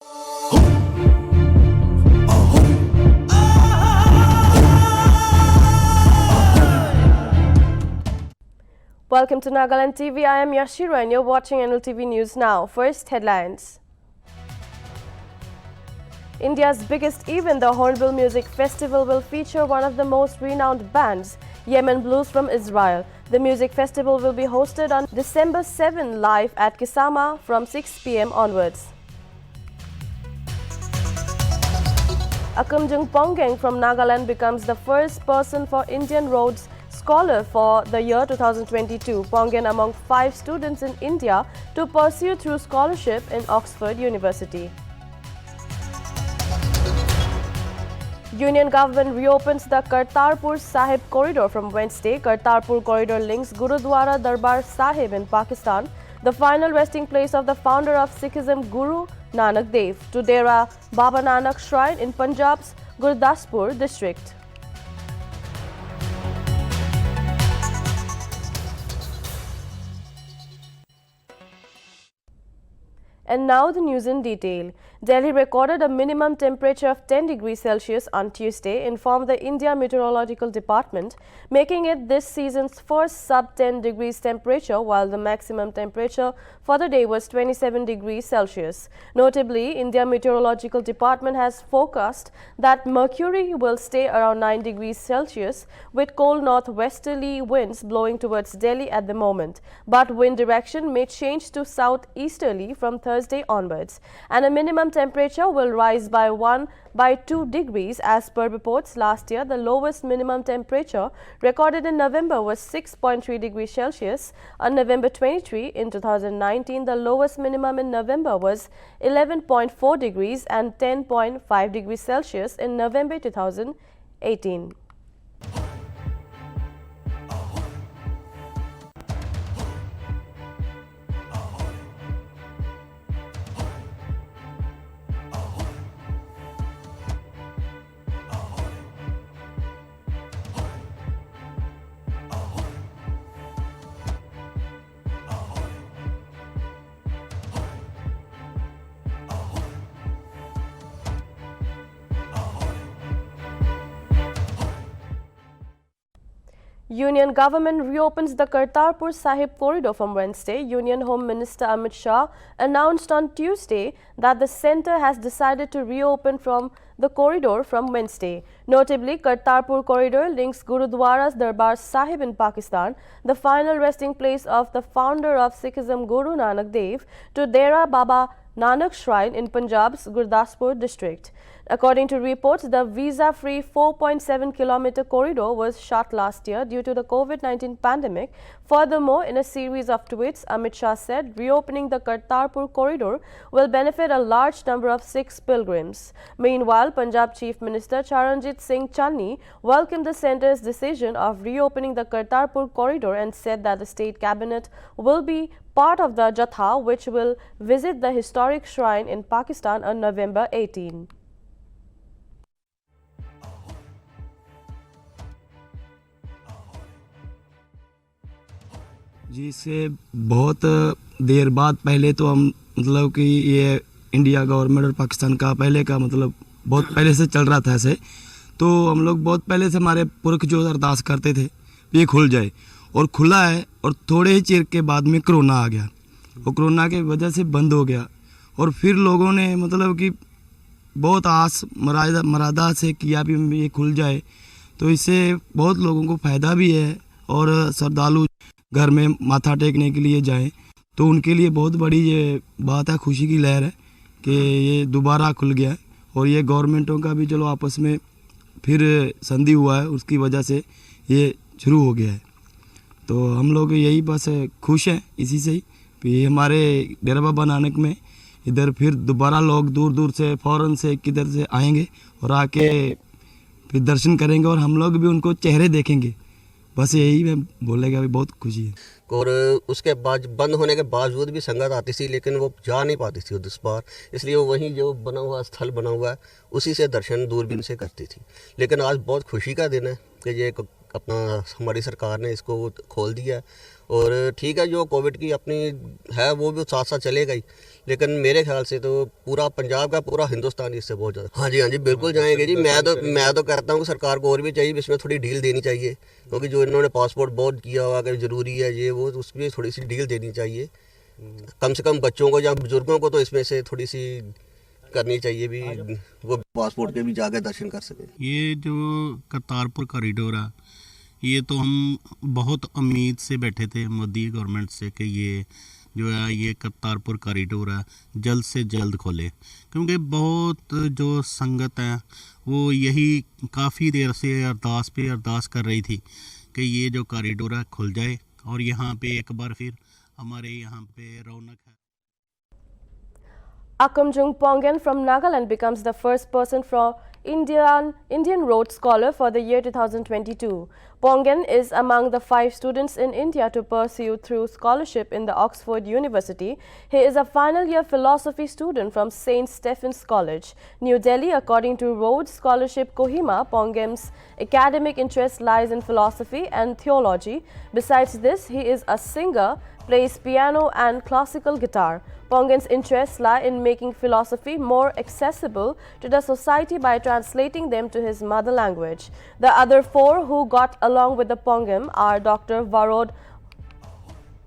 Welcome to Nagaland TV. I am Yashira and you're watching Nltv News Now. First headlines. India's biggest event, the Hornbill Music Festival, will feature one of the most renowned bands, Yemen Blues from Israel. The music festival will be hosted on December 7 live at Kisama from 6 p.m. onwards. Akamjung Ponggeng from Nagaland becomes the first person for Indian Rhodes Scholar for the year 2022. Ponggeng among 5 students in India to pursue through scholarship in Oxford University. Union government reopens the Kartarpur Sahib Corridor from Wednesday. Kartarpur Corridor links Gurudwara Darbar Sahib in Pakistan, the final resting place of the founder of Sikhism Guru Nanak Dev, to Dera Baba Nanak Shrine in Punjab's Gurdaspur district. And now the news in detail. Delhi recorded a minimum temperature of 10 degrees Celsius on Tuesday, informed the India Meteorological Department, making it this season's first sub-10 degrees temperature, while the maximum temperature for the day was 27 degrees Celsius. Notably, India Meteorological Department has forecast that mercury will stay around 9 degrees Celsius with cold northwesterly winds blowing towards Delhi at the moment. But wind direction may change to southeasterly from Thursday onwards, and a minimum temperature will rise by 2 degrees as per reports. Last year, the lowest minimum temperature recorded in November was 6.3 degrees Celsius. On November 23 in 2019, the lowest minimum in November was 11.4 degrees and 10.5 degrees Celsius in November 2018. Union government reopens the Kartarpur Sahib Corridor from Wednesday. Union Home Minister Amit Shah announced on Tuesday that the centre has decided to reopen from the corridor from Wednesday. Notably, Kartarpur Corridor links Gurudwara's Darbar Sahib in Pakistan, the final resting place of the founder of Sikhism Guru Nanak Dev, to Dera Baba Nanak Shrine in Punjab's Gurdaspur district. According to reports, the visa-free 4.7 kilometer corridor was shut last year due to the COVID-19 pandemic. Furthermore, in a series of tweets, Amit Shah said reopening the Kartarpur corridor will benefit a large number of Sikh pilgrims. Meanwhile, Punjab Chief Minister Charanjit Singh Channi welcomed the centre's decision of reopening the Kartarpur corridor and said that the state cabinet will be part of the Jatha, which will visit the historic shrine in Pakistan on November 18. जी, इससे बहुत देर बाद पहले तो हम मतलब कि ये India government और पाकिस्तान का पहले का मतलब बहुत पहले से चल रहा था ऐसे, तो हम लोग बहुत पहले से हमारे पुरख जो अरदास करते थे ये खुल जाए, और खुला है। और थोड़े ही चिर के बाद में कोरोना आ गया और कोरोना के वजह से बंद हो गया, और फिर लोगों ने मतलब कि बहुत आस मरादा से किया भी ये खुल जाए, तो इससे बहुत लोगों को फ़ायदा भी है। और श्रद्धालु घर में माथा टेकने के लिए जाएं तो उनके लिए बहुत बड़ी ये बात है, खुशी की लहर है कि ये दोबारा खुल गया है। और ये गवर्नमेंटों का भी चलो आपस में फिर संधि हुआ है, उसकी वजह से ये शुरू हो गया है। तो हम लोग यही बस खुश हैं इसी से ही कि हमारे डेरा बाबा नानक में इधर फिर दोबारा लोग दूर दूर से फ़ौरन से किधर से आएंगे और आके फिर दर्शन करेंगे, और हम लोग भी उनको चेहरे देखेंगे। बस यही मैं बोलेगा, भी बहुत खुशी है। और उसके बाद बंद होने के बावजूद भी संगत आती थी, लेकिन वो जा नहीं पाती थी उस बार, इसलिए वो वहीं जो बना हुआ स्थल बना हुआ है उसी से दर्शन दूरबीन से करती थी। लेकिन आज बहुत खुशी का दिन है कि ये अपना हमारी सरकार ने इसको खोल दिया है और ठीक है, जो कोविड की अपनी है वो भी साथ साथ चलेगा ही, लेकिन मेरे ख्याल से तो पूरा पंजाब का पूरा हिंदुस्तान इससे बहुत ज़्यादा। हाँ जी बिल्कुल जाएंगे जी। मैं तो कहता हूँ कि सरकार को और भी चाहिए, इसमें थोड़ी डील देनी चाहिए, क्योंकि जो इन्होंने पासपोर्ट बहुत किया हुआ कि ज़रूरी है ये वो, तो उसमें थोड़ी सी डील देनी चाहिए। कम से कम बच्चों को या बुजुर्गों को तो इसमें से थोड़ी सी करनी चाहिए भी, वो पासपोर्ट के भी जाके दर्शन कर सके। ये जो करतारपुर कॉरिडोर है, ये तो हम बहुत उम्मीद से बैठे थे मोदी गवर्नमेंट से कि ये जो है ये करतारपुर कॉरिडोर है जल्द से जल्द खोले, क्योंकि बहुत जो संगत है वो यही काफ़ी देर से अरदास कर रही थी कि ये जो कॉरिडोर है खुल जाए और यहाँ पे एक बार फिर हमारे यहाँ पे रौनक है। Akamjung Pongen from Nagaland becomes the first person from Indian Rhodes Scholar for the year 2022. Pongen is among the 5 students in India to pursue through scholarship in the Oxford University. He is a final year philosophy student from St. Stephen's College, New Delhi. According to Rhodes Scholarship Kohima, Pongen's academic interest lies in philosophy and theology. Besides this, he is a singer, plays piano and classical guitar. Pongen's interests lie in making philosophy more accessible to the society by translating them to his mother language. The other 4 who got along with the Pongem are Dr. Varod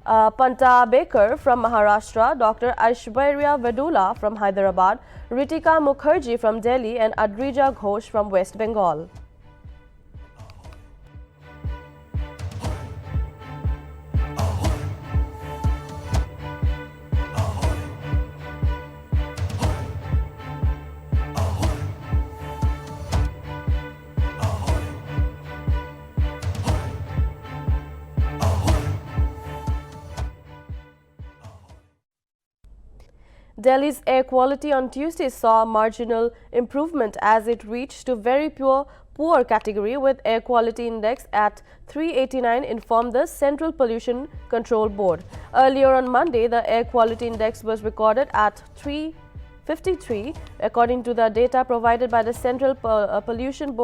Pantabekar from Maharashtra, Dr. Aishwarya Vedula from Hyderabad, Ritika Mukherjee from Delhi and Adrija Ghosh from West Bengal. Delhi's air quality on Tuesday saw a marginal improvement as it reached to very poor category with air quality index at 389, informed the Central Pollution Control Board. Earlier on Monday, the air quality index was recorded at 353. According to the data provided by the Central Pollution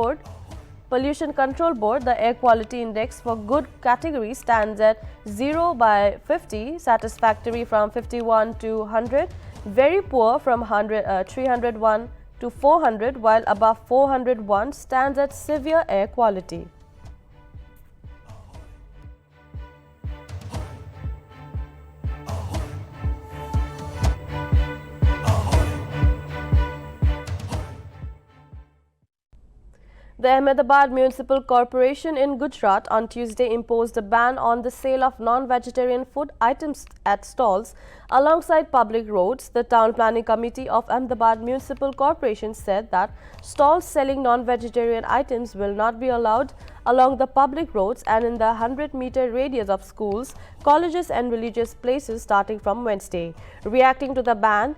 Control Board, the air quality index for good category stands at 0 by 50, satisfactory from 51 to 100, very poor from 301 to 400, while above 401 stands at severe air quality. The Ahmedabad Municipal Corporation in Gujarat on Tuesday imposed a ban on the sale of non-vegetarian food items at stalls alongside public roads. The Town Planning Committee of Ahmedabad Municipal Corporation said that stalls selling non-vegetarian items will not be allowed along the public roads and in the 100-meter radius of schools, colleges and religious places starting from Wednesday. Reacting to the ban,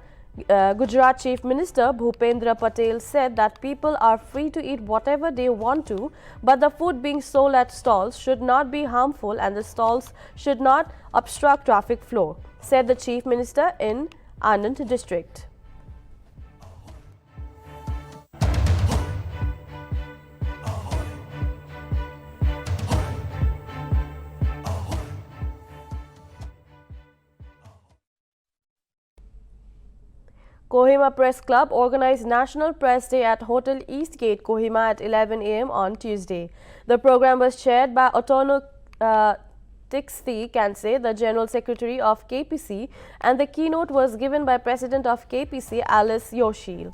Gujarat Chief Minister Bhupendra Patel said that people are free to eat whatever they want to, but the food being sold at stalls should not be harmful and the stalls should not obstruct traffic flow, said the Chief Minister in Anand district. Kohima Press Club organized National Press Day at Hotel Eastgate, Kohima at 11 a.m. on Tuesday. The program was chaired by Otono Tixthi Kansay, the General Secretary of KPC, and the keynote was given by President of KPC, Alice Yoshil.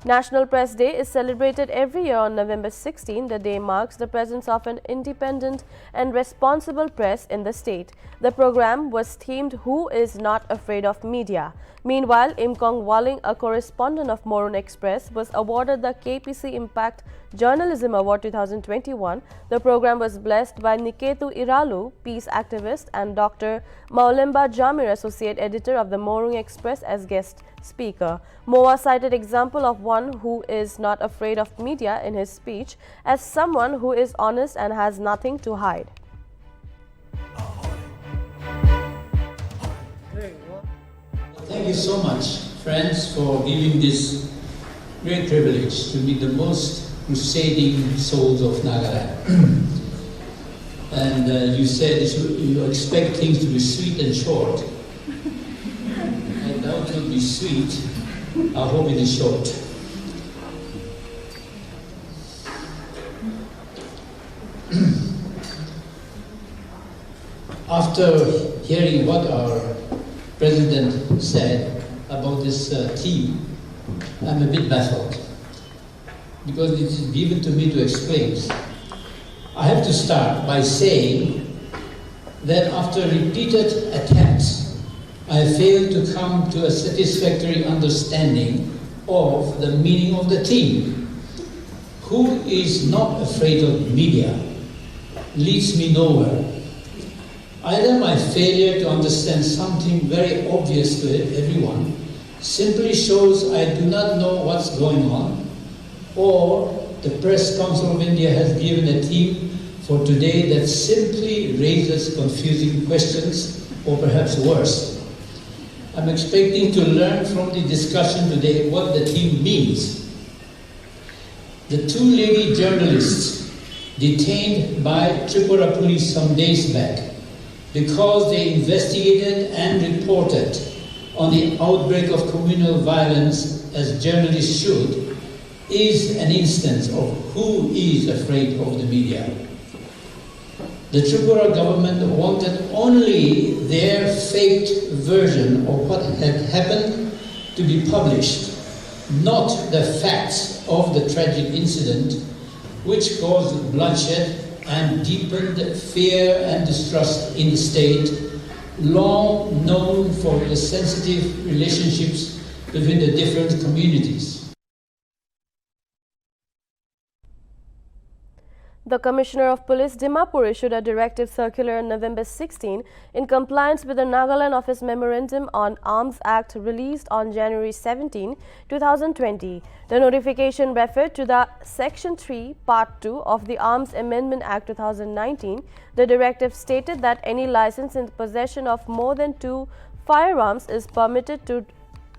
National Press Day is celebrated every year on November 16. The day marks the presence of an independent and responsible press in the state. The program was themed "Who is not afraid of media?" Meanwhile, Imkong Walling, a correspondent of Morun Express, was awarded the KPC Impact Journalism Award 2021. The program was blessed by Niketu Iralu, peace activist, and Dr. Maulemba Jamir, associate editor of the Morung Express, as guest speaker. Moa cited example of one who is not afraid of media in his speech as someone who is honest and has nothing to hide. Thank you so much, friends, for giving this great privilege to meet the most crusading souls of Nagaland. and you said you expect things to be sweet and short. I doubt it will be sweet. I hope it is short. After hearing what our President said about this team, I'm a bit baffled because it is given to me to explain. I have to start by saying that after repeated attempts, I failed to come to a satisfactory understanding of the meaning of the team. Who is not afraid of media leads me nowhere. Either my failure to understand something very obvious to everyone simply shows I do not know what's going on, or the Press Council of India has given a theme for today that simply raises confusing questions, or perhaps worse. I'm expecting to learn from the discussion today what the theme means. The two lady journalists detained by Tripura police some days back because they investigated and reported on the outbreak of communal violence as journalists should, is an instance of who is afraid of the media. The Tripura government wanted only their faked version of what had happened to be published, not the facts of the tragic incident which caused bloodshed and deepened fear and distrust in the state, long known for the sensitive relationships between the different communities. The Commissioner of Police Dimapur issued a directive circular on November 16 in compliance with the Nagaland Office Memorandum on Arms Act released on January 17, 2020. The notification referred to the Section 3, Part 2 of the Arms Amendment Act 2019. The directive stated that any license in possession of more than 2 firearms is permitted to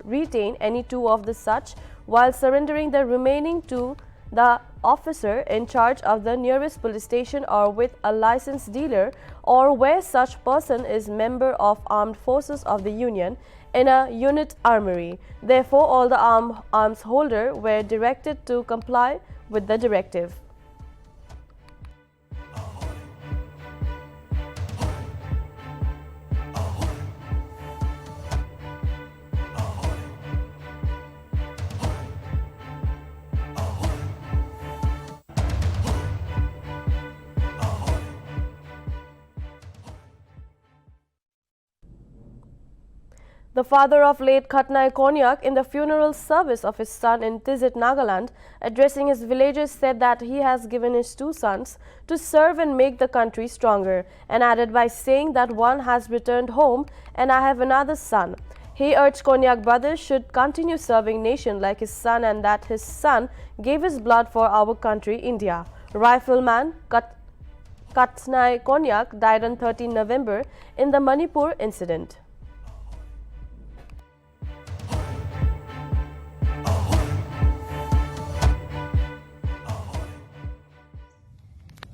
retain any 2 of the such, while surrendering the remaining 2 the officer in charge of the nearest police station or with a licensed dealer, or where such person is member of armed forces of the Union in a unit armory. Therefore, all the arms holder were directed to comply with the directive. The father of late Khatnai Konyak in the funeral service of his son in Tizit, Nagaland, addressing his villagers, said that he has given his 2 sons to serve and make the country stronger, and added by saying that one has returned home and I have another son. He urged Konyak brothers should continue serving nation like his son, and that his son gave his blood for our country, India. Rifleman Khatnai Konyak died on 13 November in the Manipur incident.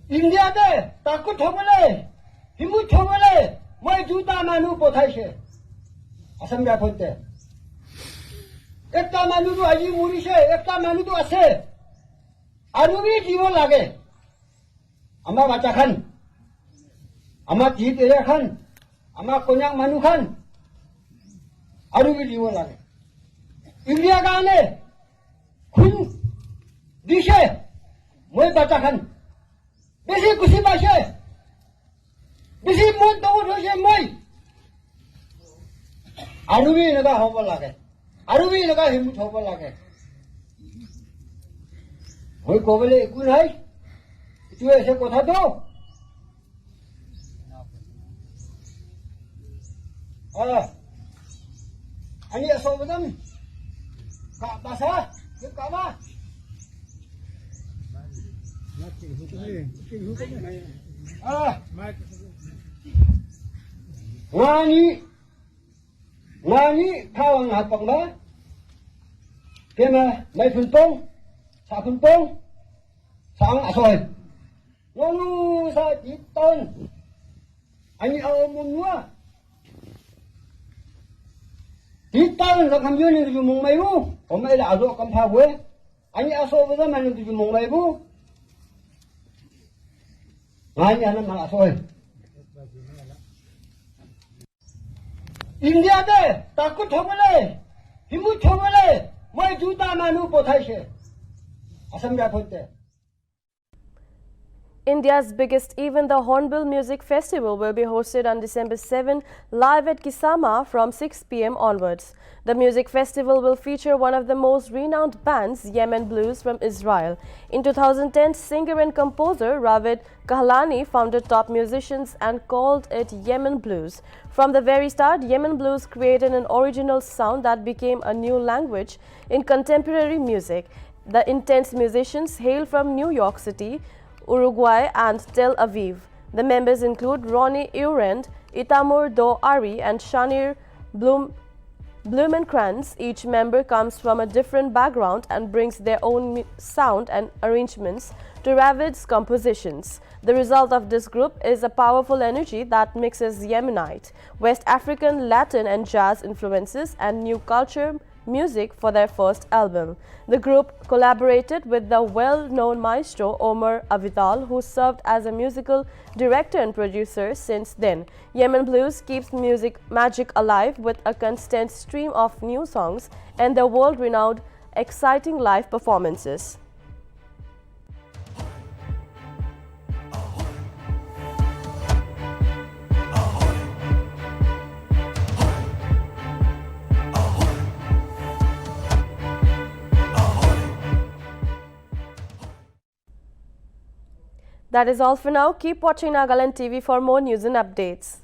India de takut hobole, himut hobole, moi juta manu pothaise. Asam bya bolte. Ekta manu to aji murise, ekta manu to ase. Aru bi jibo lage. Ama bacha khan, ama jit ere khan, ama konyak manu khan. Aru bi jibo lage. India gaane, khun dishe, moi bacha khan. Besi kusi bashe, besi mon to roshe moi. Arubi naga hobo lage, arubi naga himut hobo lage. Moi kobole ekun hai, itu ese kotha do. Ani asobadam, ka basa, kama. Ngani thawang hapang ba? Kema mai phun pong, sa phun pong, sang asoy. Ngonu sa titon. Ani au munua. Titon sa kamyoni tu mong mai bu. O mai la azo kam pha we. Ani aso bu da manu tu mong mai bu. Ngai ana ma aso. India de takut hobale. Himut hobale. Mai juta manu pothai se. Asam ja phote. India's biggest event, the Hornbill Music Festival, will be hosted on December 7 live at Kisama from 6 p.m. onwards. The music festival will feature one of the most renowned bands, Yemen Blues from Israel. In 2010, singer and composer Ravid Kahlani founded Top Musicians and called it Yemen Blues. From the very start, Yemen Blues created an original sound that became a new language in contemporary music. The intense musicians hail from New York City, Uruguay and Tel Aviv. The members include Ronnie Urend, Itamur Do Ari and Shanir Blumenkrantz. Each member comes from a different background and brings their own sound and arrangements to Ravid's compositions. The result of this group is a powerful energy that mixes Yemenite, West African, Latin and jazz influences and new culture music for their first album. The group collaborated with the well-known maestro Omar Avidal, who served as a musical director and producer since then. Yemen Blues keeps music magic alive with a constant stream of new songs and the world-renowned exciting live performances. That is all for now. Keep watching Nagaland TV for more news and updates.